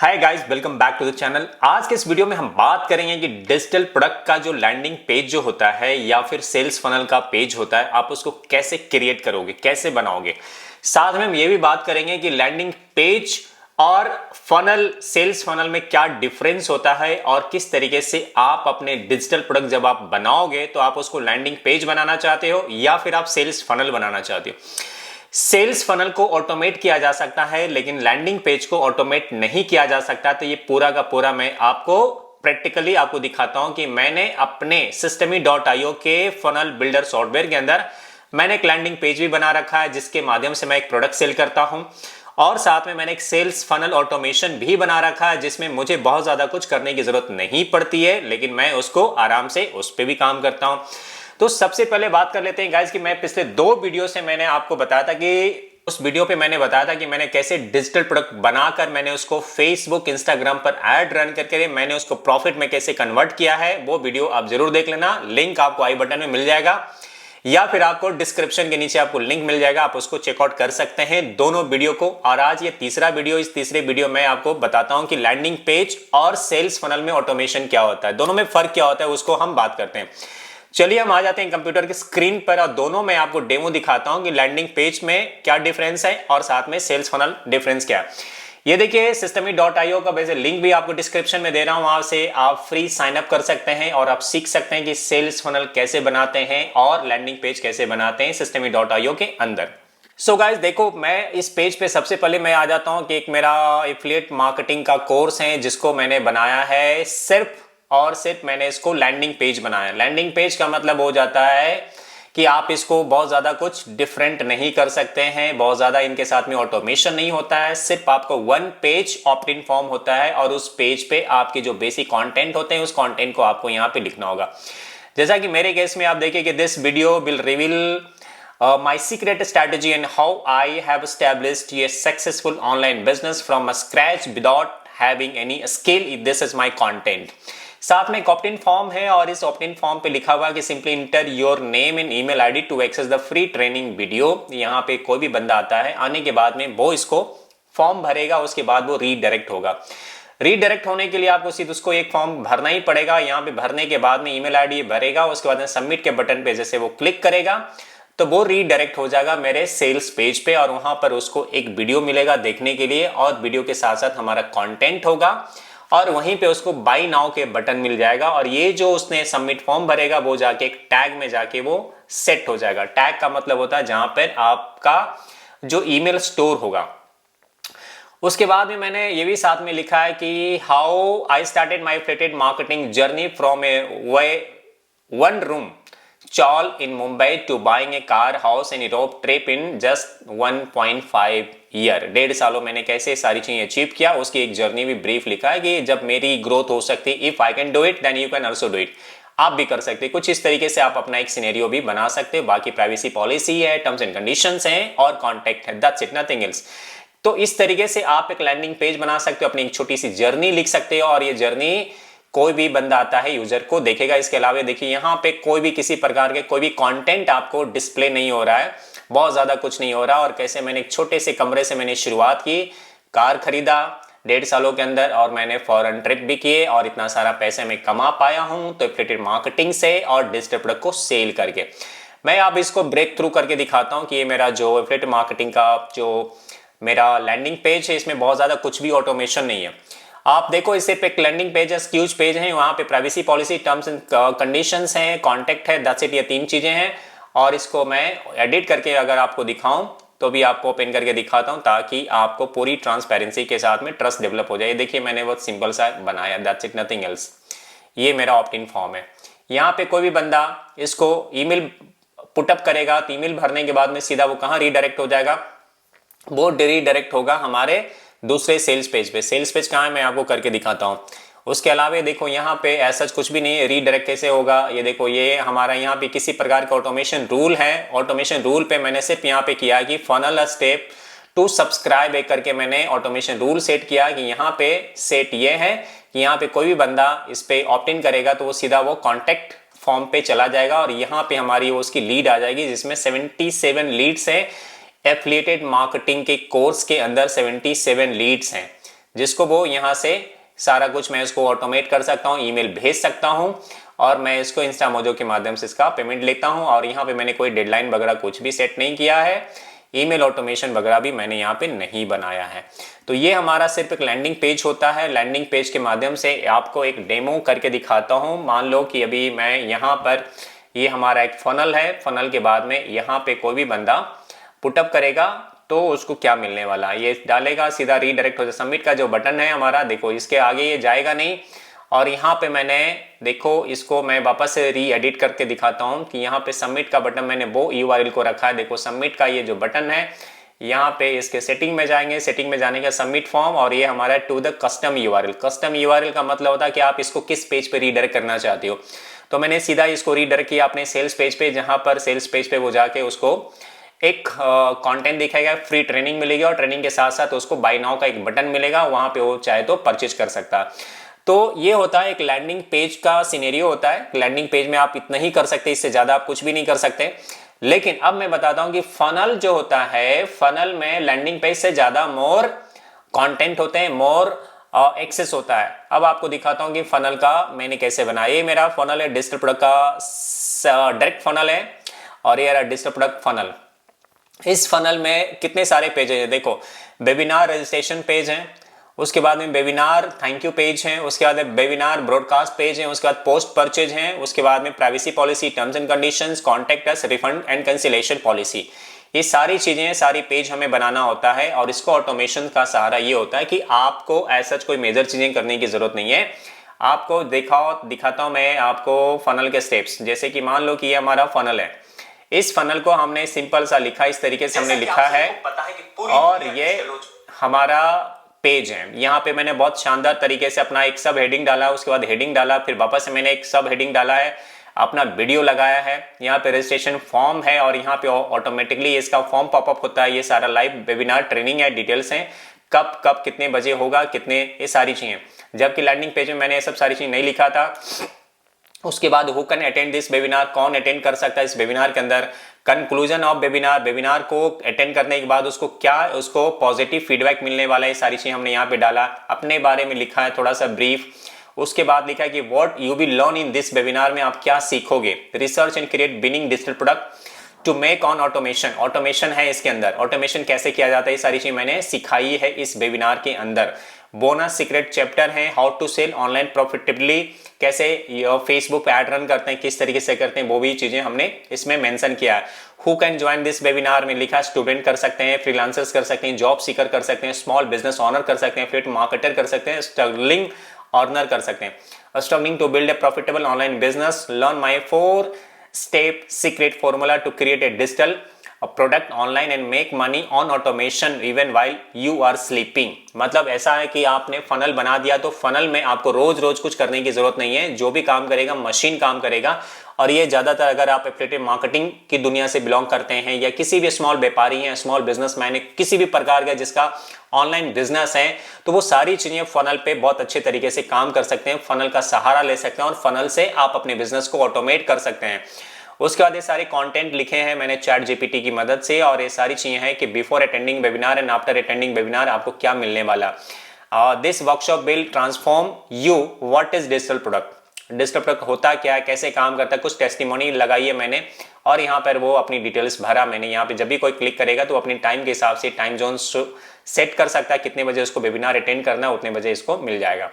Hi guys, welcome back to the channel. आज के इस वीडियो में हम बात करेंगे कि डिजिटल प्रोडक्ट का जो लैंडिंग पेज जो होता है या फिर सेल्स फनल का पेज होता है, आप उसको कैसे क्रिएट करोगे, कैसे बनाओगे। साथ में हम ये भी बात करेंगे कि लैंडिंग पेज और फनल, सेल्स फनल में क्या डिफरेंस होता है और किस तरीके से आप अपने डिजिटल प्रोडक्ट जब आप बनाओगे तो आप उसको लैंडिंग पेज बनाना चाहते हो या फिर आप सेल्स फनल बनाना चाहते हो। सेल्स फनल को ऑटोमेट किया जा सकता है लेकिन लैंडिंग पेज को ऑटोमेट नहीं किया जा सकता। तो ये पूरा का पूरा मैं आपको प्रैक्टिकली आपको दिखाता हूं कि मैंने अपने Systemy.io के फनल बिल्डर सॉफ्टवेयर के अंदर मैंने एक लैंडिंग पेज भी बना रखा है जिसके माध्यम से मैं एक प्रोडक्ट सेल करता हूं और साथ में मैंने एक सेल्स फनल ऑटोमेशन भी बना रखा है जिसमें मुझे बहुत ज्यादा कुछ करने की जरूरत नहीं पड़ती है, लेकिन मैं उसको आराम से उस पर भी काम करता हूं। तो सबसे पहले बात कर लेते हैं गाइस कि मैं पिछले 2 वीडियो से मैंने आपको बताया था कि उस वीडियो पे मैंने बताया था कि मैंने कैसे डिजिटल प्रोडक्ट बनाकर मैंने उसको फेसबुक, इंस्टाग्राम पर ऐड रन करके मैंने उसको प्रॉफिट में कैसे कन्वर्ट किया है। वो वीडियो आप जरूर देख लेना, लिंक आपको आई बटन में मिल जाएगा या फिर आपको डिस्क्रिप्शन के नीचे आपको लिंक मिल जाएगा, आप उसको चेकआउट कर सकते हैं दोनों वीडियो को। और आज ये तीसरा वीडियो, इस तीसरे वीडियो में आपको बताता हूं कि लैंडिंग पेज और सेल्स फनल में ऑटोमेशन क्या होता है, दोनों में फर्क क्या होता है, उसको हम बात करते हैं। चलिए हम आ जाते हैं कंप्यूटर की स्क्रीन पर और दोनों में आपको डेमो दिखाता हूं कि लैंडिंग पेज में क्या डिफरेंस है और साथ में सेल्स फनल डिफरेंस क्या है। ये देखिए Systemy.io का वैसे लिंक भी आपको डिस्क्रिप्शन में दे रहा हूं, वहां से आप फ्री साइन अप कर सकते हैं और आप सीख सकते हैं कि सेल्स फनल कैसे बनाते हैं और लैंडिंग पेज कैसे बनाते हैं Systemy.io के अंदर। सो गाइस देखो, मैं इस पेज पे सबसे पहले मैं आ जाता हूं कि एक मेरा एफिलिएट मार्केटिंग का कोर्स है जिसको मैंने बनाया है सिर्फ और सिर्फ मैंने इसको लैंडिंग पेज बनाया। लैंडिंग पेज का मतलब हो जाता है कि आप इसको बहुत ज़्यादा कुछ डिफरेंट नहीं कर सकते हैं, बहुत ज़्यादा इनके साथ में ऑटोमेशन नहीं होता है, सिर्फ आपको 1 पेज ऑप्ट इन फॉर्म होता है और उस पेज पे आपके जो बेसिक कंटेंट होते हैं उस कंटेंट को आपको यहाँ पे लिखना होगा। जैसा कि मेरे केस में आप देखिए कि this video will reveal my secret strategy and how I have established a successful online business from scratch without having any skill. This is my content. साथ में एक ऑप्ट इन फॉर्म है और इस ऑप्ट इन फॉर्म पे लिखा हुआ है कि simply enter your name and email ID to access the free training video. यहाँ पे कोई भी बंदा आता है, आने के बाद में वो इसको फॉर्म भरेगा, उसके बाद वो रीडायरेक्ट होगा। रीडायरेक्ट होने के लिए आपको सिर्फ उसको एक फॉर्म भरना ही पड़ेगा। यहाँ पे भरने के बाद में ईमेल आईडी भरेगा, उसके बाद में सबमिट के बटन पे जैसे वो क्लिक करेगा तो वो रीडायरेक्ट हो जाएगा मेरे सेल्स पेज पे और वहां पर उसको एक वीडियो मिलेगा देखने के लिए और वीडियो के साथ साथ हमारा कंटेंट होगा और वहीं पे उसको बाय नाउ के बटन मिल जाएगा और ये जो उसने सबमिट फॉर्म भरेगा वो जाके एक टैग में जाके वो सेट हो जाएगा। टैग का मतलब होता है जहां पर आपका जो ईमेल स्टोर होगा। उसके बाद में मैंने ये भी साथ में लिखा है कि how I started my affiliated marketing journey from A one room chawl in Mumbai to buying a car, house and Europe trip in just 1.5 year। 1.5 सालों मैंने कैसे सारी चीजें अचीव किया उसकी एक जर्नी भी ब्रीफ लिखा है कि जब मेरी ग्रोथ हो सकती, if I can do it then you can also do it. आप भी कर सकते, कुछ इस तरीके से आप अपना एक सिनेरियो भी बना सकते हो। बाकी प्राइवेसी पॉलिसी है, टर्म्स एंड कंडीशंस हैं और कॉन्टेक्ट है, दैट्स इट, नथिंग एल्स। तो इस तरीके से आप एक लैंडिंग पेज बना सकते हो, अपनी एक छोटी सी जर्नी लिख सकते हो और ये जर्नी कोई भी बंदा आता है यूजर को देखेगा। इसके अलावा देखिए यहाँ पे कोई भी किसी प्रकार के कोई भी कंटेंट आपको डिस्प्ले नहीं हो रहा है, बहुत ज्यादा कुछ नहीं हो रहा। और कैसे मैंने एक छोटे से कमरे से मैंने शुरुआत की, कार खरीदा 1.5 सालों के अंदर और मैंने फॉरेन ट्रिप भी किए और इतना सारा पैसे मैं कमा पाया हूं तो एफिलिएटेड मार्केटिंग से और डिजिटल प्रोडक्ट को सेल करके। मैं अब इसको ब्रेक थ्रू करके दिखाता हूं कि ये मेरा जो एफिलिएटेड मार्केटिंग का जो मेरा लैंडिंग पेज है इसमें बहुत ज्यादा कुछ भी ऑटोमेशन नहीं है। आप देखो इसे पे एक लैंडिंग पेज है, स्क्यूज पेज है, वहां पे privacy policy, terms and conditions हैं, कॉन्टेक्ट है, दैट्स इट, ये 3 चीजें हैं। और इसको मैं एडिट करके अगर आपको दिखाऊं तो भी आपको ओपन करके दिखाता हूं ताकि आपको पूरी ट्रांसपेरेंसी के साथ में ट्रस्ट डेवलप हो जाए। देखिए मैंने बहुत सिंपल सा बनाया, दैट्स इट, नथिंग एल्स। ये मेरा ऑप्ट इन फॉर्म है। यहाँ पे कोई भी बंदा इसको ईमेल पुटअप करेगा तो ईमेल भरने के बाद में सीधा वो कहाँ रीडायरेक्ट हो जाएगा, वो रीडायरेक्ट होगा हमारे दूसरे सेल्स पेज पे। सेल्स पेज कहाँ है मैं आपको करके दिखाता हूँ। उसके अलावा देखो यहाँ पे ऐसा कुछ भी नहीं है, रीडायरेक्ट कैसे होगा। ये देखो ये हमारा यहाँ पे किसी प्रकार का ऑटोमेशन रूल है। ऑटोमेशन रूल पे मैंने सिर्फ यहाँ पे किया कि फनल स्टेप टू सब्सक्राइब एक करके मैंने ऑटोमेशन रूल सेट किया कि यहाँ पे सेट ये है कि यहाँ पे कोई भी बंदा इस पे ऑप्ट इन करेगा तो वो सीधा वो कॉन्टेक्ट फॉर्म पे चला जाएगा और यहाँ पे हमारी वो उसकी लीड आ जाएगी जिसमें 77 लीड्स है। एफिलिएटेड मार्केटिंग के कोर्स के अंदर 77 लीड्स हैं। जिसको वो यहाँ से सारा कुछ मैं इसको ऑटोमेट कर सकता हूँ, ईमेल भेज सकता हूँ और मैं इसको इंस्टामोजो के माध्यम से इसका पेमेंट लेता हूँ। और यहाँ पे मैंने कोई डेडलाइन वगैरह कुछ भी सेट नहीं किया है, ईमेल ऑटोमेशन वगैरह भी मैंने यहाँ पे नहीं बनाया है। तो ये हमारा सिर्फ एक लैंडिंग पेज होता है। लैंडिंग पेज के माध्यम से आपको एक डेमो करके दिखाता हूँ। मान लो कि अभी मैं यहाँ पर, ये हमारा एक फनल है, फनल के बाद में यहाँ पे कोई भी बंदा पुटअप करेगा तो उसको क्या मिलने वाला है, ये डालेगा सीधा रीडायरेक्ट हो जाए। सबमिट का जो बटन है हमारा, देखो इसके आगे ये जाएगा नहीं। और यहाँ पे मैंने, देखो इसको मैं वापस से री एडिट करके दिखाता हूँ कि यहाँ पे सबमिट का बटन मैंने वो यूआरएल को रखा है। देखो सबमिट का ये जो बटन है, यहाँ पे इसके सेटिंग में जाएंगे, सेटिंग में जाने का सबमिट फॉर्म, और ये हमारा to the custom URL. Custom URL का मतलब होता है कि आप इसको किस पेज पे रीडायरेक्ट करना चाहते हो। तो मैंने सीधा इसको रीडायरेक्ट किया अपने सेल्स पेज पे, जहां पर सेल्स पेज पे वो जाके उसको एक कंटेंट दिखाएगा, फ्री ट्रेनिंग मिलेगी और ट्रेनिंग के साथ साथ उसको बाय नाउ का एक बटन मिलेगा, वहां पे वो चाहे तो परचेज कर सकता है। तो ये होता है एक लैंडिंग पेज का सिनेरियो होता है। लैंडिंग पेज में आप इतना ही कर सकते, इससे ज्यादा आप कुछ भी नहीं कर सकते। लेकिन अब मैं बताता हूं कि फनल जो होता है, फनल में लैंडिंग पेज से ज्यादा मोर कंटेंट होते हैं, मोर एक्सेस होता है। अब आपको दिखाता हूं कि फनल का मैंने कैसे बनाया। ये मेरा फनल है, डिजिटल प्रोडक्ट का डायरेक्ट फनल है, और ये रहा डिजिटल प्रोडक्ट फनल। इस फनल में कितने सारे पेज हैं, देखो वेबिनार रजिस्ट्रेशन पेज है, उसके बाद में वेबिनार थैंक यू पेज है, उसके बाद वेबिनार ब्रॉडकास्ट पेज है, उसके बाद पोस्ट परचेज है, उसके बाद में privacy policy, terms and conditions, contact us, refund and cancellation policy. ये सारी चीजें, सारी पेज हमें बनाना होता है। और इसको ऑटोमेशन का सहारा ये होता है कि आपको ऐसा कोई मेजर चीजें करने की जरूरत नहीं है। आपको दिखाता हूं मैं आपको फनल के स्टेप्स। जैसे कि मान लो कि ये हमारा फनल है, इस फनल को हमने सिंपल सा लिखा, इस तरीके से हमने लिखा है, और ये हमारा पेज है। यहाँ पे मैंने बहुत शानदार तरीके से अपना एक सब हेडिंग डाला, उसके बाद हेडिंग डाला, फिर वापस से मैंने एक सब हेडिंग डाला है, अपना वीडियो लगाया है, यहाँ पे रजिस्ट्रेशन फॉर्म है, और यहाँ पे ऑटोमेटिकली इसका फॉर्म पॉपअप होता है। ये सारा लाइव वेबिनार ट्रेनिंग है, डिटेल्स हैं, कब कब कितने बजे होगा, कितने, ये सारी चीजें। जबकि लैंडिंग पेज में मैंने ये सब सारी चीज नहीं लिखा था। उसके बाद who can attend this webinar, कौन अटेंड कर सकता है इस वेबिनार के अंदर, कंक्लूजन ऑफ वेबिनार, वेबिनार को अटेंड करने के बाद उसको क्या, उसको पॉजिटिव फीडबैक मिलने वाला है, सारी चीजें हमने यहाँ पे डाला। अपने बारे में लिखा है थोड़ा सा ब्रीफ। उसके बाद लिखा है कि what you will learn in this webinar, में आप क्या सीखोगे। Research and create winning digital product to make on automation, automation है इसके अंदर, ऑटोमेशन कैसे किया जाता है, ये सारी चीज मैंने सिखाई है इस वेबिनार के अंदर। बोनस सीक्रेट चैप्टर है, how to sell online profitably, कैसे फेसबुक पे ऐड रन करते हैं, किस तरीके से करते हैं, वो भी चीजें हमने इसमें मेंशन किया है। Who can join this webinar में लिखा, स्टूडेंट कर सकते हैं, फ्रीलांसर्स कर सकते हैं, जॉब सीकर कर सकते हैं, स्मॉल बिजनेस ऑनर कर सकते हैं, फिर मार्केटर कर सकते हैं, स्ट्रगलिंग ऑनर कर सकते हैं। Struggling to build a profitable online business, learn my 4 step secret formula to create a digital product online and make money on automation even while you are sleeping। मतलब ऐसा है कि आपने फनल बना दिया तो फनल में आपको रोज रोज कुछ करने की जरूरत नहीं है, जो भी काम करेगा मशीन काम करेगा। और ये ज्यादातर अगर आप एफिलिएट मार्केटिंग की दुनिया से बिलोंग करते हैं, या किसी भी स्मॉल व्यापारी हैं, स्मॉल बिजनेसमैन है, किसी भी प्रकार का जिसका ऑनलाइन बिजनेस है, तो वो सारी चीजें फनल पे बहुत अच्छे तरीके से काम कर सकते हैं, फनल का सहारा ले सकते हैं और फनल से आप अपने बिजनेस को ऑटोमेट कर सकते हैं। उसके बाद ये सारे कंटेंट लिखे हैं मैंने चैट जीपीटी की मदद से, और ये सारी चीजें हैं कि before attending webinar and after attending webinar आपको क्या मिलने वाला। This workshop will transform you, what is digital product, digital product होता क्या है, कैसे काम करता है, कुछ टेस्टिमोनी लगाई है मैंने, और यहाँ पर वो अपनी डिटेल्स भरा मैंने। यहाँ पे जब भी कोई क्लिक करेगा तो अपनी टाइम के हिसाब से टाइम जोन सेट कर सकता है, कितने बजे उसको वेबिनार अटेंड करना है उतने बजे इसको मिल जाएगा।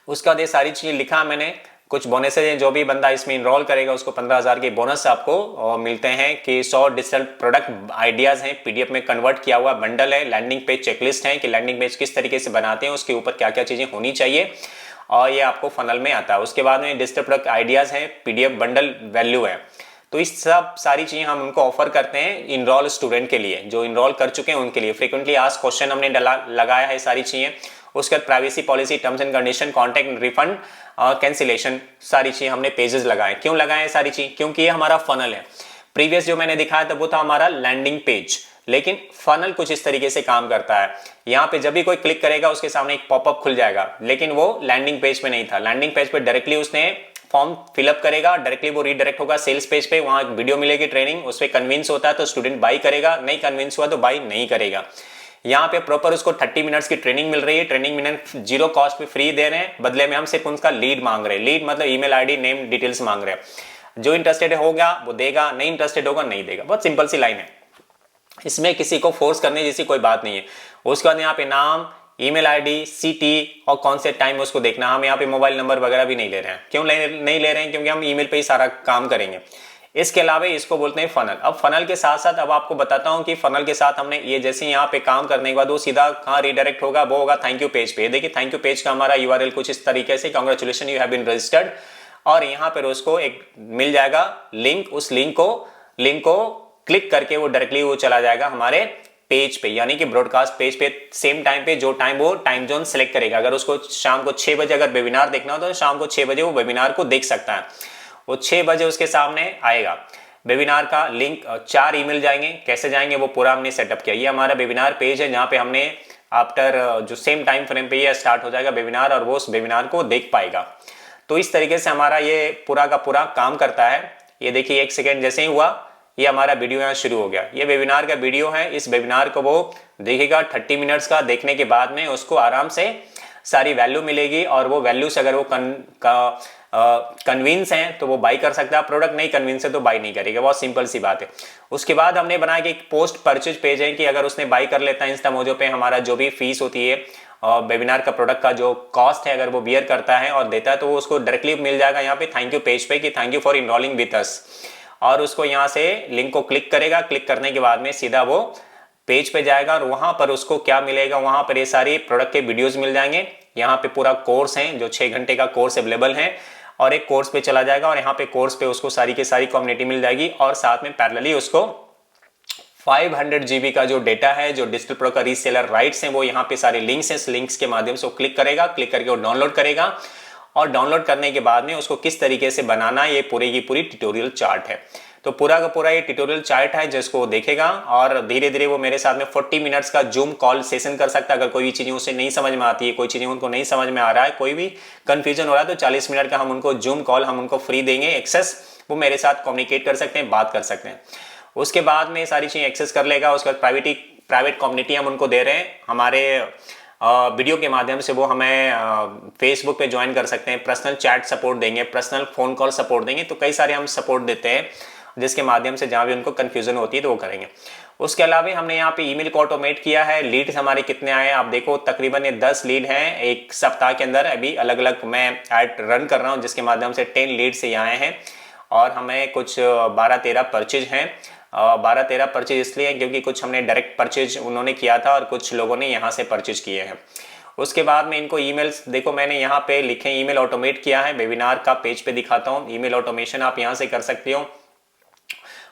उसका बाद ये सारी चीजें लिखा मैंने। कुछ बोनसेज हैं, जो भी बंदा इसमें इनरोल करेगा उसको 15,000 के बोनस आपको मिलते हैं, कि 100 डिजिटल प्रोडक्ट आइडियाज हैं, पीडीएफ में कन्वर्ट किया हुआ बंडल है, लैंडिंग पेज चेकलिस्ट है कि लैंडिंग पेज किस तरीके से बनाते हैं, उसके ऊपर क्या क्या चीजें होनी चाहिए, और ये आपको फनल में आता है। उसके बाद में डिजिटल प्रोडक्ट आइडियाज हैं, पीडीएफ बंडल वैल्यू है। तो इस सब सारी चीजें हम उनको ऑफर करते हैं इनरोल स्टूडेंट के लिए, जो इनरोल कर चुके हैं उनके लिए। फ्रीक्वेंटली आस्क्ड क्वेश्चन हमने लगाया है सारी चीजें। उसके बाद privacy policy, terms and condition, contact, refund, cancellation, सारी चीजें हमने पेजेस लगाए। क्यों लगाए सारी चीज, क्योंकि ये हमारा फनल है। प्रीवियस जो मैंने दिखाया था वो था हमारा लैंडिंग पेज, लेकिन फनल कुछ इस तरीके से काम करता है। यहाँ पे जब भी कोई क्लिक करेगा उसके सामने एक पॉपअप खुल जाएगा, लेकिन वो लैंडिंग पेज पे नहीं था। लैंडिंग पेज पे डायरेक्टली उसने फॉर्म फिलअप करेगा, डायरेक्टली वो रीडायरेक्ट होगा सेल्स पेज पे, वहां वीडियो मिलेगी ट्रेनिंग, उस पर कन्विंस होता है तो स्टूडेंट बाई करेगा, नहीं कन्विंस हुआ तो बाई नहीं करेगा। यहाँ पे प्रॉपर उसको 30 मिनट्स की ट्रेनिंग मिल रही है, ट्रेनिंग मिनट 0 कॉस्ट पे फ्री दे रहे हैं, बदले में हम सिर्फ उनका लीड मांग रहे हैं। लीड मतलब ईमेल आईडी, नेम, डिटेल्स मांग रहे हैं। जो इंटरेस्टेड होगा वो देगा, नहीं इंटरेस्टेड होगा नहीं देगा। बहुत सिंपल सी लाइन है, इसमें किसी को फोर्स करने जैसी कोई बात नहीं है। उसके बाद यहाँ पे नाम, ईमेल आईडी, सिटी और कौन से टाइम उसको देखना। हम यहाँ पे मोबाइल नंबर वगैरह भी नहीं ले रहे हैं। क्यों नहीं ले रहे हैं? क्योंकि हम ईमेल पे ही सारा काम करेंगे। इसके अलावा इसको बोलते हैं फनल। अब फनल के साथ साथ अब आपको बताता हूं कि फनल के साथ हमने ये जैसे यहाँ पे काम करने के बाद वो सीधा कहाँ रिडायरेक्ट होगा, वो होगा थैंक यू पेज पे। देखिए थैंक यू पेज का हमारा यूआरएल कुछ इस तरीके से, congratulation you have been registered, और यहाँ पर उसको एक मिल जाएगा लिंक। उस लिंक को क्लिक करके वो डायरेक्टली वो चला जाएगा हमारे पेज पे, यानी कि ब्रॉडकास्ट पेज पे। सेम टाइम पे जो टाइम वो टाइम जोन सेलेक्ट करेगा। अगर उसको शाम को 6 बजे अगर वेबिनार देखना हो तो शाम को 6 बजे वो वेबिनार को देख सकता है। वो 6 बजे उसके सामने आएगा वेबिनार का लिंक। 4 ईमेल जाएंगे, कैसे जाएंगे वो पूरा हमने सेटअप किया। ये हमारा वेबिनार पेज है जहाँ पे हमने आफ्टर जो सेम टाइम फ्रेम पे ये स्टार्ट हो जाएगा वेबिनार, और वो उस वेबिनार को देख पाएगा। तो इस तरीके से हमारा ये पूरा का पूरा काम करता है। ये देखिए 1 सेकेंड जैसे ही हुआ ये हमारा वीडियो यहाँ शुरू हो गया। ये वेबिनार का वीडियो है। इस वेबिनार को वो देखेगा 30 मिनट्स का। देखने के बाद में उसको आराम से सारी वैल्यू मिलेगी, और वो वैल्यू से अगर वो कन्विंस है तो वो बाई कर सकता है। प्रोडक्ट नहीं कन्विंस है तो बाई नहीं करेगा। बहुत सिंपल सी बात है। उसके बाद हमने बनाया कि एक पोस्ट परचेज पेज है कि अगर उसने बाई कर लेता है इंस्टामोजो पे, हमारा जो भी फीस होती है और वेबिनार का प्रोडक्ट का जो कॉस्ट है, अगर वो बियर करता है और देता है तो वो उसको डायरेक्टली मिल जाएगा यहाँ पे थैंक यू पेज पे कि thank you for enrolling with us. और उसको यहाँ से लिंक को क्लिक करेगा। क्लिक करने के बाद में सीधा वो पेज पे जाएगा, और वहां पर उसको क्या मिलेगा, वहां पर ये सारी प्रोडक्ट के वीडियोस मिल जाएंगे। यहाँ पे पूरा कोर्स है जो 6 घंटे का कोर्स अवेलेबल है, और एक कोर्स पे चला जाएगा, और यहाँ पे कोर्स पे उसको सारी की सारी कम्युनिटी मिल जाएगी। और साथ में पैरेलली उसको 500 GB का जो डेटा है, जो डिजिटल प्रो का रीसेलर राइट्स हैं, वो यहाँ पे सारे लिंक्स हैं। इस लिंक्स के माध्यम से वो क्लिक करेगा, क्लिक करके वो डाउनलोड करेगा, और डाउनलोड करने के बाद में उसको किस तरीके से बनाना, ये पूरी की पूरी ट्यूटोरियल चार्ट है। तो पूरा का पूरा ये ट्यूटोरियल चार्ट है जिसको वो देखेगा, और धीरे धीरे वो मेरे साथ में 40 मिनट्स का जूम कॉल सेशन कर सकता है। अगर कोई भी चीज़ें उसे नहीं समझ में आती है, कोई चीज़ें उनको नहीं समझ में आ रहा है, कोई भी कंफ्यूजन हो रहा है, तो 40 मिनट का हम उनको जूम कॉल हम उनको फ्री देंगे एक्सेस। वो मेरे साथ कम्युनिकेट कर सकते हैं, बात कर सकते हैं। उसके बाद में सारी चीज़ें एक्सेस कर लेगा। उसके बाद प्राइवेट कम्युनिटी हम उनको दे रहे हैं हमारे वीडियो के माध्यम से। वो हमें फेसबुक पे ज्वाइन कर सकते हैं, पर्सनल चैट सपोर्ट देंगे, पर्सनल फोन कॉल सपोर्ट देंगे। तो कई सारे हम सपोर्ट देते हैं जिसके माध्यम से जहाँ भी उनको कन्फ्यूजन होती है तो वो करेंगे। उसके अलावा हमने यहाँ पे ईमेल को ऑटोमेट किया है। लीड्स हमारे कितने आए आप देखो, तकरीबन ये 10 लीड हैं एक सप्ताह के अंदर। अभी अलग अलग मैं ऐड रन कर रहा हूँ जिसके माध्यम से 10 लीड से आए हैं, और हमें कुछ 12-13 परचेज हैं। 12-13 परचेज इसलिए हैं क्योंकि कुछ हमने डायरेक्ट परचेज उन्होंने किया था और कुछ लोगों ने यहाँ से परचेज किए हैं। उसके बाद में इनको ईमेल्स देखो मैंने यहाँ पे लिखे, ईमेल ऑटोमेट किया है। वेबिनार का पेज पे दिखाता हूँ, ईमेल ऑटोमेशन आप यहाँ से कर सकते हो।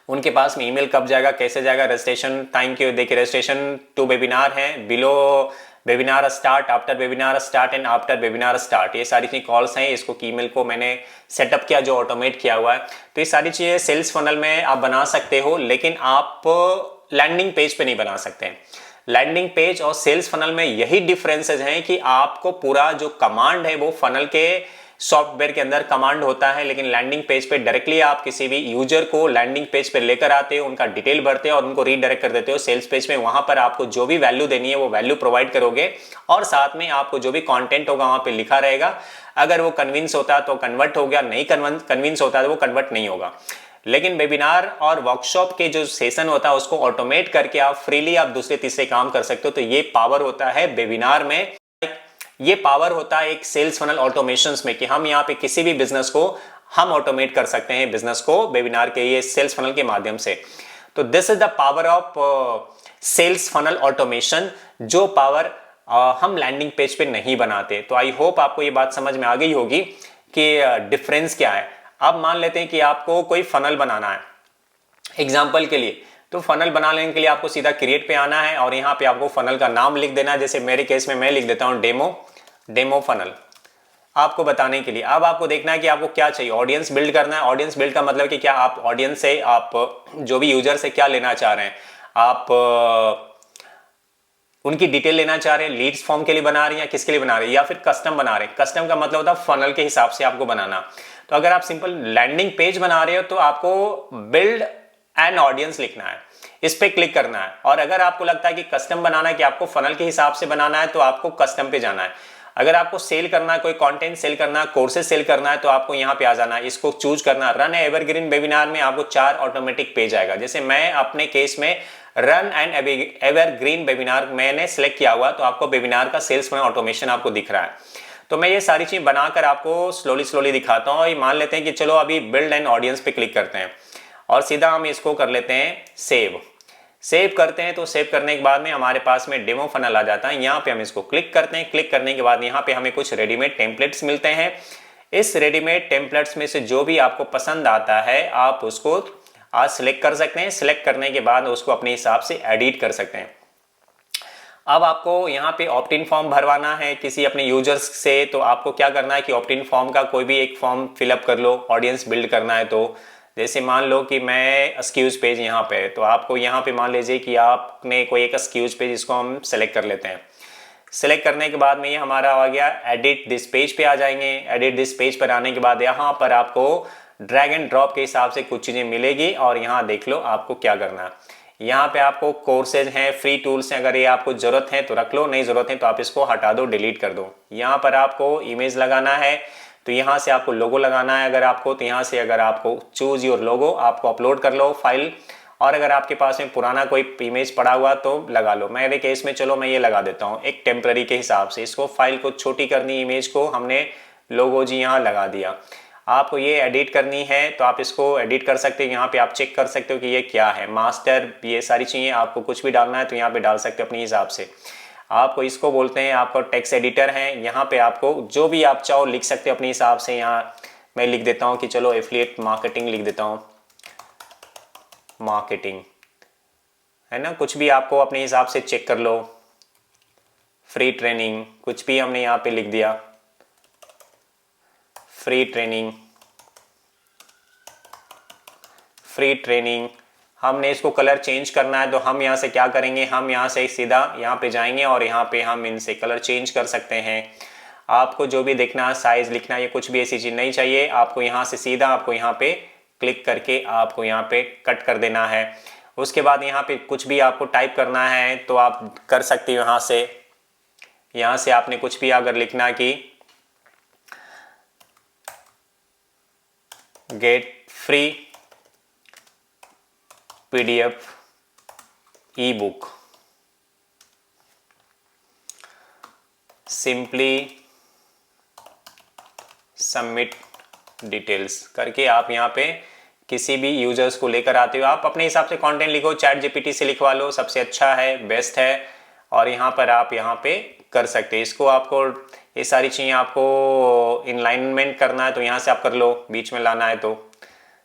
उनके पास में ईमेल कब जाएगा, कैसे जाएगा, रजिस्ट्रेशन थैंक यू देखिए रजिस्ट्रेशन टू वेबिनार है, below webinar start, after webinar start and after webinar start, ये सारी चीज़ कॉल्स हैं। इसको ईमेल को मैंने सेटअप किया जो ऑटोमेट किया हुआ है। तो ये सारी चीज़ें सेल्स फनल में आप बना सकते हो, लेकिन आप लैंडिंग पेज पे नहीं बना सकते। लैंडिंग पेज और सेल्स फनल में यही डिफरेंसेस हैं कि आपको पूरा जो कमांड है वो फनल के सॉफ्टवेयर के अंदर कमांड होता है, लेकिन लैंडिंग पेज पे डायरेक्टली आप किसी भी यूजर को लैंडिंग पेज पे लेकर आते हो, उनका डिटेल भरते हो और उनको रीडायरेक्ट कर देते हो सेल्स पेज पे। वहां पर आपको जो भी वैल्यू देनी है वो वैल्यू प्रोवाइड करोगे, और साथ में आपको जो भी कंटेंट होगा वहां पे लिखा रहेगा। अगर वो कन्विंस होता है तो कन्वर्ट हो गया, नहीं कन्विंस होता है तो वो कन्वर्ट नहीं होगा। लेकिन वेबिनार और वर्कशॉप के जो सेशन होता है उसको ऑटोमेट करके आप फ्रीली आप दूसरे तीसरे काम कर सकते हो। तो ये पावर होता है वेबिनार में, ये पावर होता है एक सेल्स फनल ऑटोमेशंस में कि हम यहाँ पे किसी भी बिजनेस को हम ऑटोमेट कर सकते हैं, बिजनेस को वेबिनार के ये सेल्स फनल के माध्यम से। तो this is the power of sales funnel automation, जो पावर हम लैंडिंग पेज पे नहीं बनाते। तो आई होप आपको ये बात समझ में आ गई होगी कि डिफरेंस क्या है। अब मान लेते हैं कि आपको कोई फनल बनाना है एग्जाम्पल के लिए, तो फनल बना लेने के लिए आपको सीधा क्रिएट पे आना है और यहाँ पे आपको फनल का नाम लिख देना है। जैसे मेरे केस में मैं लिख देता हूँ डेमो फनल, आपको बताने के लिए। अब आपको देखना है कि आपको क्या चाहिए, ऑडियंस बिल्ड करना है। ऑडियंस बिल्ड का मतलब कि क्या आप ऑडियंस से, आप जो भी यूजर से क्या लेना चाह रहे हैं, आप उनकी डिटेल लेना चाह रहे हैं, लीड्स फॉर्म के लिए बना रहे हैं या किसके लिए बना रहे हैं, या फिर कस्टम बना रहे हैं। कस्टम का मतलब होता है फनल के हिसाब से आपको बनाना। तो अगर आप सिंपल लैंडिंग पेज बना रहे हो तो आपको बिल्ड एन ऑडियंस लिखना है। इस पे क्लिक करना है। और अगर आपको लगता है कि कस्टम बनाना है, कि आपको फनल के हिसाब से बनाना है, तो आपको कस्टम पे जाना है। अगर आपको सेल करना है, कोई कंटेंट सेल करना है, कोर्सेज सेल करना है, तो आपको यहाँ पे आ जाना है, इसको चूज करना। रन एवरग्रीन वेबिनार में आपको 4 ऑटोमेटिक पेज आएगा। जैसे मैं अपने केस में रन एंड एवरग्रीन वेबिनार मैंने सेलेक्ट किया हुआ, तो आपको वेबिनार का सेल्स फनल ऑटोमेशन आपको दिख रहा है। तो मैं ये सारी चीज बनाकर आपको स्लोली दिखाता हूँ। मान लेते हैं कि चलो अभी बिल्ड एंड ऑडियंस पे क्लिक करते हैं और सीधा हम इसको कर लेते हैं सेव करते हैं। तो सेव करने के बाद में हमारे पास में डेमो फनल आ जाता है। यहाँ पे हम इसको क्लिक करते हैं। क्लिक करने के बाद यहाँ पे हमें कुछ रेडीमेड टेम्पलेट्स मिलते हैं। इस रेडीमेड टेम्पलेट्स में से जो भी आपको पसंद आता है आप उसको आज सिलेक्ट कर सकते हैं। सिलेक्ट करने के बाद उसको अपने हिसाब से एडिट कर सकते हैं। अब आपको यहाँ पे ऑप्ट इन फॉर्म भरवाना है किसी अपने यूजर्स से, तो आपको क्या करना है कि ऑप्ट इन फॉर्म का कोई भी एक फॉर्म फिलअप कर लो। ऑडियंस बिल्ड करना है तो जैसे मान लो कि मैं एक्सक्यूज पेज यहाँ पे है, तो आपको यहाँ पे मान लीजिए कि आपने कोई एक एक्सक्यूज पेज, इसको हम सेलेक्ट कर लेते हैं। सेलेक्ट करने के बाद में ये हमारा आ गया एडिट दिस पेज पे आ जाएंगे। एडिट दिस पेज पर आने के बाद यहाँ पर आपको ड्रैग एंड ड्रॉप के हिसाब से कुछ चीज़ें मिलेगी और यहाँ देख लो आपको क्या करना है। यहाँ पे आपको कोर्सेज हैं, फ्री टूल्स हैं, अगर ये आपको जरूरत है तो रख लो, नहीं जरूरत है तो आप इसको हटा दो, डिलीट कर दो। यहाँ पर आपको इमेज लगाना है तो यहाँ से आपको लोगो लगाना है अगर आपको, तो यहाँ से अगर आपको चूज योर लोगो, आपको अपलोड कर लो फाइल। और अगर आपके पास में पुराना कोई इमेज पड़ा हुआ तो लगा लो। मेरे केस में चलो मैं ये लगा देता हूँ एक टेम्पररी के हिसाब से। इसको फाइल को छोटी करनी, इमेज को हमने लोगो जी यहाँ लगा दिया। आपको ये एडिट करनी है तो आप इसको एडिट कर सकते हो। यहाँ पे आप चेक कर सकते हो कि ये क्या है, मास्टर, ये सारी चीज़ें आपको कुछ भी डालना है तो यहाँ पे डाल सकते हो अपने हिसाब से। आपको इसको बोलते हैं, आपका टेक्स्ट एडिटर है। यहाँ पे आपको जो भी आप चाहो लिख सकते हो अपने हिसाब से। यहाँ मैं लिख देता हूँ कि चलो एफिलिएट मार्केटिंग लिख देता हूँ, मार्केटिंग है ना। कुछ भी आपको अपने हिसाब से चेक कर लो। फ्री ट्रेनिंग, कुछ भी हमने यहाँ पे लिख दिया, फ्री ट्रेनिंग, फ्री ट्रेनिंग। हमने इसको कलर चेंज करना है तो हम यहाँ से क्या करेंगे, हम यहाँ से सीधा यहाँ पे जाएंगे और यहाँ पे हम इनसे कलर चेंज कर सकते हैं। आपको जो भी देखना, साइज लिखना, ये कुछ भी ऐसी चीज़ नहीं चाहिए। आपको यहाँ से सीधा आपको यहाँ पे क्लिक करके आपको यहाँ पे कट कर देना है। उसके बाद यहाँ पे कुछ भी आपको टाइप करना है तो आप कर सकते हो। यहाँ से आपने कुछ भी अगर लिखना कि गेट फ्री PDF ई बुक, सिंपली सबमिट डिटेल्स करके आप यहाँ पे किसी भी यूजर्स को लेकर आते हो। आप अपने हिसाब से कंटेंट लिखो, चैट GPT से लिखवा लो, सबसे अच्छा है, बेस्ट है। और यहाँ पर आप यहाँ पे कर सकते हैं इसको। आपको ये सारी चीज़ें आपको इनलाइनमेंट करना है तो यहाँ से आप कर लो, बीच में लाना है तो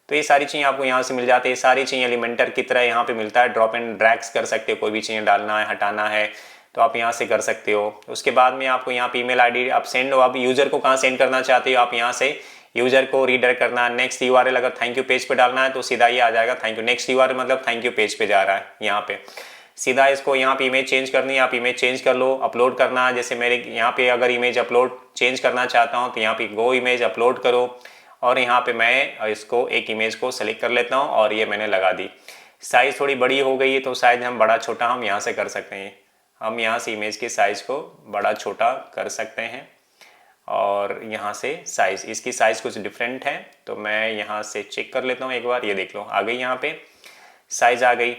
ये सारी चीज़ें आपको यहाँ से मिल जाती है। सारी चीज़ें एलिमेंटर की तरह यहाँ पे मिलता है। ड्रॉप एंड ड्रैग्स कर सकते हो, कोई भी चीज़ें डालना है, हटाना है तो आप यहाँ से कर सकते हो। उसके बाद में आपको यहाँ पे ईमेल आईडी आप सेंड हो, आप यूजर को कहाँ सेंड करना चाहते हो, आप यहाँ से यूजर को रीडायरेक्ट करना है। नेक्स्ट URL अगर थैंक यू पेज पे डालना है तो सीधा ये आ जाएगा थैंक यू। नेक्स्ट URL मतलब थैंक यू पेज पे जा रहा है। यहाँ पे सीधा इसको यहाँ पे इमेज चेंज करनी है, आप इमेज चेंज कर लो। अपलोड करना है, जैसे मेरे यहाँ पे अगर इमेज अपलोड चेंज करना चाहता हूँ तो यहाँ पे गो इमेज अपलोड करो और यहाँ पे मैं इसको एक इमेज को सेलेक्ट कर लेता हूँ और ये मैंने लगा दी। साइज़ थोड़ी बड़ी हो गई है तो साइज हम बड़ा छोटा हम यहाँ से कर सकते हैं। हम यहाँ से इमेज के साइज़ को बड़ा छोटा कर सकते हैं और यहाँ से साइज़, इसकी साइज़ कुछ डिफरेंट है तो मैं यहाँ से चेक कर लेता हूँ एक बार। ये देख लो आ गई, यहाँ पे साइज़ आ गई।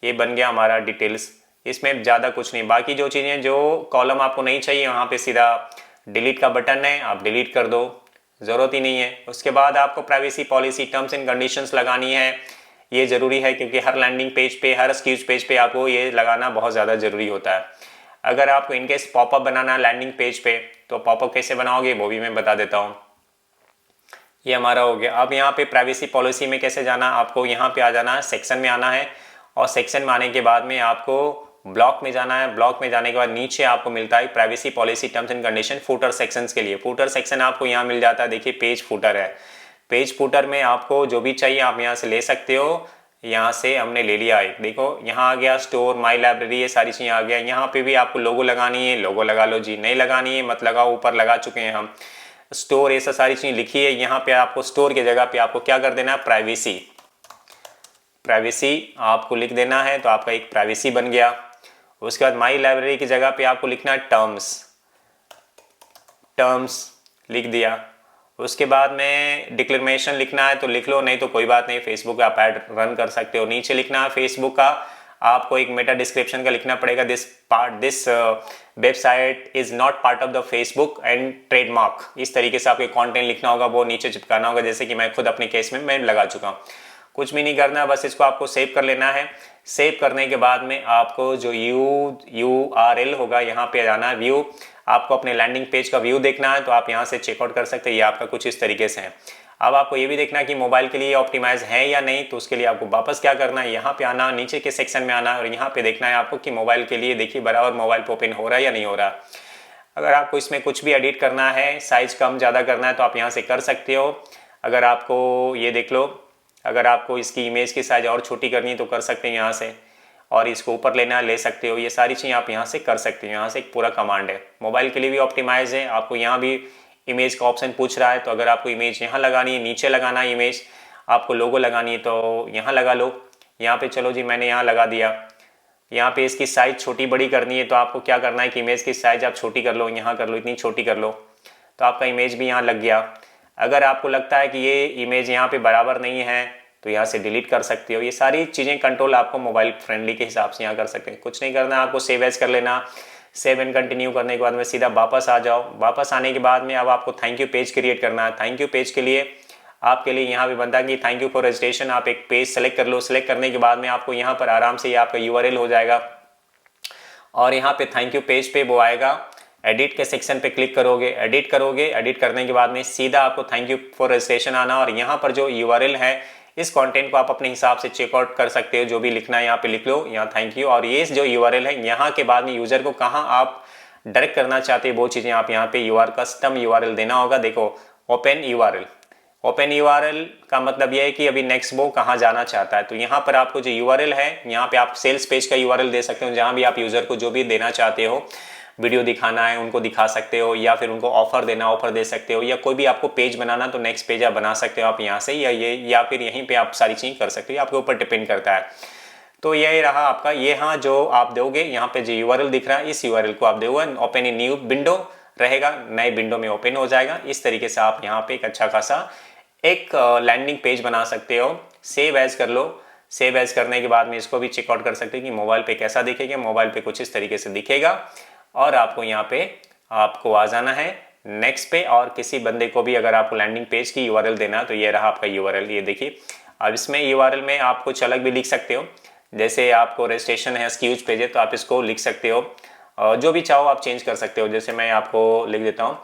ये बन गया हमारा डिटेल्स। इसमें ज़्यादा कुछ नहीं, बाकी जो चीज़ें जो कॉलम आपको नहीं चाहिए वहाँ पे सीधा डिलीट का बटन है, आप डिलीट कर दो, ज़रूरत ही नहीं है। उसके बाद आपको privacy policy, terms and conditions लगानी है। ये ज़रूरी है क्योंकि हर लैंडिंग पेज पे, हर एक्सक्यूज पेज पे आपको ये लगाना बहुत ज़्यादा ज़रूरी होता है। अगर आपको इनकेस पॉपअप बनाना है लैंडिंग पेज पे तो पॉपअप कैसे बनाओगे वो भी मैं बता देता हूँ। ये हमारा हो गया। अब यहाँ पे प्राइवेसी पॉलिसी में कैसे जाना, आपको यहाँ पे आ जाना है, सेक्शन में आना है और सेक्शन में आने के बाद में आपको ब्लॉक में जाना है। ब्लॉक में जाने के बाद नीचे आपको मिलता है privacy policy terms and condition footer sections के लिए। फूटर सेक्शन आपको यहाँ मिल जाता है, देखिए पेज फूटर है। पेज फूटर में आपको जो भी चाहिए आप यहाँ से ले सकते हो। यहाँ से हमने ले लिया है, देखो यहाँ आ गया स्टोर, माई लाइब्रेरी, ये सारी चीज़ें आ गया। यहाँ पे भी आपको लोगो लगानी है, लोगो लगा लो जी, नहीं लगानी है मत लगाओ, ऊपर लगा चुके हैं हम। स्टोर, ये सारी चीज़ें लिखी है। यहाँ पे आपको स्टोर की जगह पे आपको क्या कर देना है, प्राइवेसी प्राइवेसी आपको लिख देना है, तो आपका एक प्राइवेसी बन गया। उसके बाद माई लाइब्रेरी की जगह पे आपको लिखना है टर्म्स लिख दिया। उसके बाद में डिक्लेरेशन लिखना है तो लिख लो, नहीं तो कोई बात नहीं, फेसबुक आप ऐड रन कर सकते हो। नीचे लिखना है फेसबुक का आपको एक मेटा डिस्क्रिप्शन का लिखना पड़ेगा, this website is not part of the Facebook and trademark. इस तरीके से आपके कंटेंट लिखना होगा, वो नीचे चिपकाना होगा, जैसे कि मैं खुद अपने केस में मैं लगा चुका हूँ। कुछ भी नहीं करना है, बस इसको आपको सेव कर लेना है। सेव करने के बाद में आपको जो URL होगा यहाँ पे जाना है, व्यू, आपको अपने लैंडिंग पेज का व्यू देखना है, तो आप यहाँ से चेकआउट कर सकते हैं। ये आपका कुछ इस तरीके से है। अब आपको ये भी देखना है कि मोबाइल के लिए ऑप्टिमाइज है या नहीं, तो उसके लिए आपको वापस क्या करना है, यहाँ पे आना, नीचे के सेक्शन में आना और यहाँ पे देखना है आपको कि मोबाइल के लिए देखिए बराबर मोबाइल पे ओपन हो रहा है या नहीं हो रहा। अगर आपको इसमें कुछ भी एडिट करना है, साइज कम ज़्यादा करना है, तो आप यहाँ से कर सकते हो। अगर आपको ये देख लो, अगर आपको इसकी इमेज की साइज और छोटी करनी है तो कर सकते हैं यहाँ से, और इसको ऊपर लेना ले सकते हो। ये सारी चीज़ें आप यहाँ से कर सकते हो। यहाँ से एक पूरा कमांड है, मोबाइल के लिए भी ऑप्टिमाइज है। आपको यहाँ भी इमेज का ऑप्शन पूछ रहा है, तो अगर आपको इमेज यहाँ लगानी है, नीचे लगाना है इमेज, आपको लोगो लगानी है तो यहाँ लगा लो। यहाँ पे चलो जी, मैंने यहाँ लगा दिया। यहाँ पे इसकी साइज छोटी बड़ी करनी है, तो आपको क्या करना है कि इमेज की साइज आप छोटी कर लो, यहाँ कर लो, इतनी छोटी कर लो, तो आपका इमेज भी यहाँ लग गया। अगर आपको लगता है कि ये इमेज यहाँ पे बराबर नहीं है तो यहाँ से डिलीट कर सकते हो। ये सारी चीज़ें कंट्रोल आपको मोबाइल फ्रेंडली के हिसाब से यहाँ कर सकते हैं। कुछ नहीं करना, आपको सेव एज कर लेना। सेव एंड कंटिन्यू करने के बाद में सीधा वापस आ जाओ। वापस आने के बाद में अब आपको थैंक यू पेज क्रिएट करना है। थैंक यू पेज के लिए आपके लिए यहाँ पे बनता है कि थैंक यू फॉर रजिस्ट्रेशन। आप एक पेज सेलेक्ट कर लो। सेलेक्ट करने के बाद में आपको यहाँ पर आराम से आपका URL हो जाएगा और यहाँ पे थैंक यू पेज पे वो आएगा। एडिट के सेक्शन पे क्लिक करोगे, एडिट करोगे। एडिट करने के बाद में सीधा आपको थैंक यू फॉर रजिस्ट्रेशन आना और यहाँ पर जो URL है, इस कंटेंट को आप अपने हिसाब से चेकआउट कर सकते हो। जो भी लिखना है यहाँ पे लिख लो, यहाँ थैंक यू। और ये जो URL है, यहाँ के बाद में यूजर को कहाँ आप डायरेक्ट करना चाहते हैं वो चीज़ें आप यहाँ पे कस्टम URL देना होगा। देखो, ओपन URL। ओपन URL का मतलब ये है कि अभी नेक्स्ट वो कहाँ जाना चाहता है। तो यहाँ पर आपको जो URL है, यहाँ पे आप सेल्स पेज का URL दे सकते हो, जहाँ भी आप यूजर को जो भी देना चाहते हो, वीडियो दिखाना है उनको दिखा सकते हो, या फिर उनको ऑफर देना ऑफर दे सकते हो, या कोई भी आपको पेज बनाना तो नेक्स्ट पेज आप बना सकते हो आप यहाँ से, या फिर यहीं पे आप सारी चीज़ें कर सकते हो। आपके ऊपर डिपेंड करता है। तो यही रहा आपका। ये हाँ, जो आप दोगे यहाँ पे जो URL दिख रहा है, इस URL को आप दोगे, ओपन ए न्यू विंडो रहेगा, नए विंडो में ओपन हो जाएगा। इस तरीके से आप यहाँ पे एक अच्छा खासा एक लैंडिंग पेज बना सकते हो। सेव एज कर लो। सेव एज करने के बाद में इसको भी चेकआउट कर सकते हो कि मोबाइल पे कैसा दिखेगा। मोबाइल पे कुछ इस तरीके से दिखेगा और आपको यहाँ पे आपको आ जाना है नेक्स्ट पे। और किसी बंदे को भी अगर आपको लैंडिंग पेज की URL देना, तो ये रहा आपका URL। ये देखिए, अब इसमें URL में आप कुछ अलग भी लिख सकते हो। जैसे आपको रजिस्ट्रेशन है, स्क्यूज पेज है, तो आप इसको लिख सकते हो। जो भी चाहो आप चेंज कर सकते हो। जैसे मैं आपको लिख देता हूँ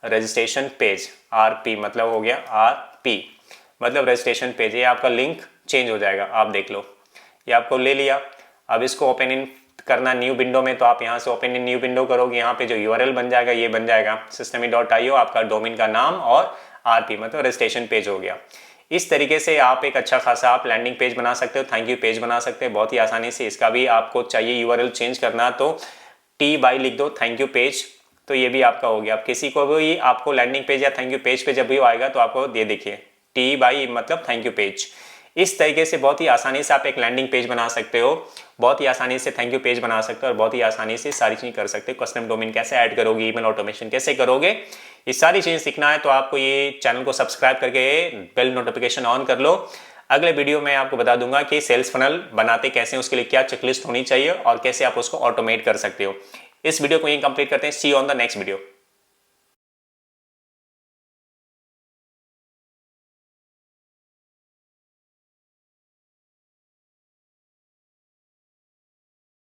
रजिस्ट्रेशन पेज, RP मतलब हो गया, RP मतलब रजिस्ट्रेशन पेज। ये आपका लिंक चेंज हो जाएगा, आप देख लो। ये आपको ले लिया। अब इसको ओपन इन करना न्यू विंडो में, तो आप यहाँ से ओपन इन न्यू विंडो करोगे। यहाँ पे जो URL बन जाएगा, ये बन जाएगा systemi.io, आपका डोमेन का नाम, और RP मतलब रजिस्ट्रेशन पेज हो गया। इस तरीके से आप एक अच्छा खासा आप लैंडिंग पेज बना सकते हो, थैंक यू पेज बना सकते हो बहुत ही आसानी से। इसका भी आपको चाहिए URL चेंज करना, तो T लिख दो, थैंक यू पेज, तो ये भी आपका हो गया। अब किसी को भी आपको लैंडिंग पेज या थैंक यू पेज पे जब भी आएगा, तो आपको ये देखिए T मतलब थैंक यू पेज। इस तरीके से बहुत ही आसानी से आप एक लैंडिंग पेज बना सकते हो, बहुत ही आसानी से थैंक यू पेज बना सकते हो, और बहुत ही आसानी से सारी चीज़ें कर सकते हो। कस्टम डोमेन कैसे ऐड करोगे, ईमेल ऑटोमेशन कैसे करोगे, ये सारी चीज़ें सीखना है तो आपको ये चैनल को सब्सक्राइब करके बेल नोटिफिकेशन ऑन कर लो। अगले वीडियो में आपको बता दूंगा कि सेल्स फनल बनाते कैसे, उसके लिए क्या चेकलिस्ट होनी चाहिए और कैसे आप उसको ऑटोमेट कर सकते हो। इस वीडियो को यहीं कंप्लीट करते हैं। सी ऑन द नेक्स्ट वीडियो।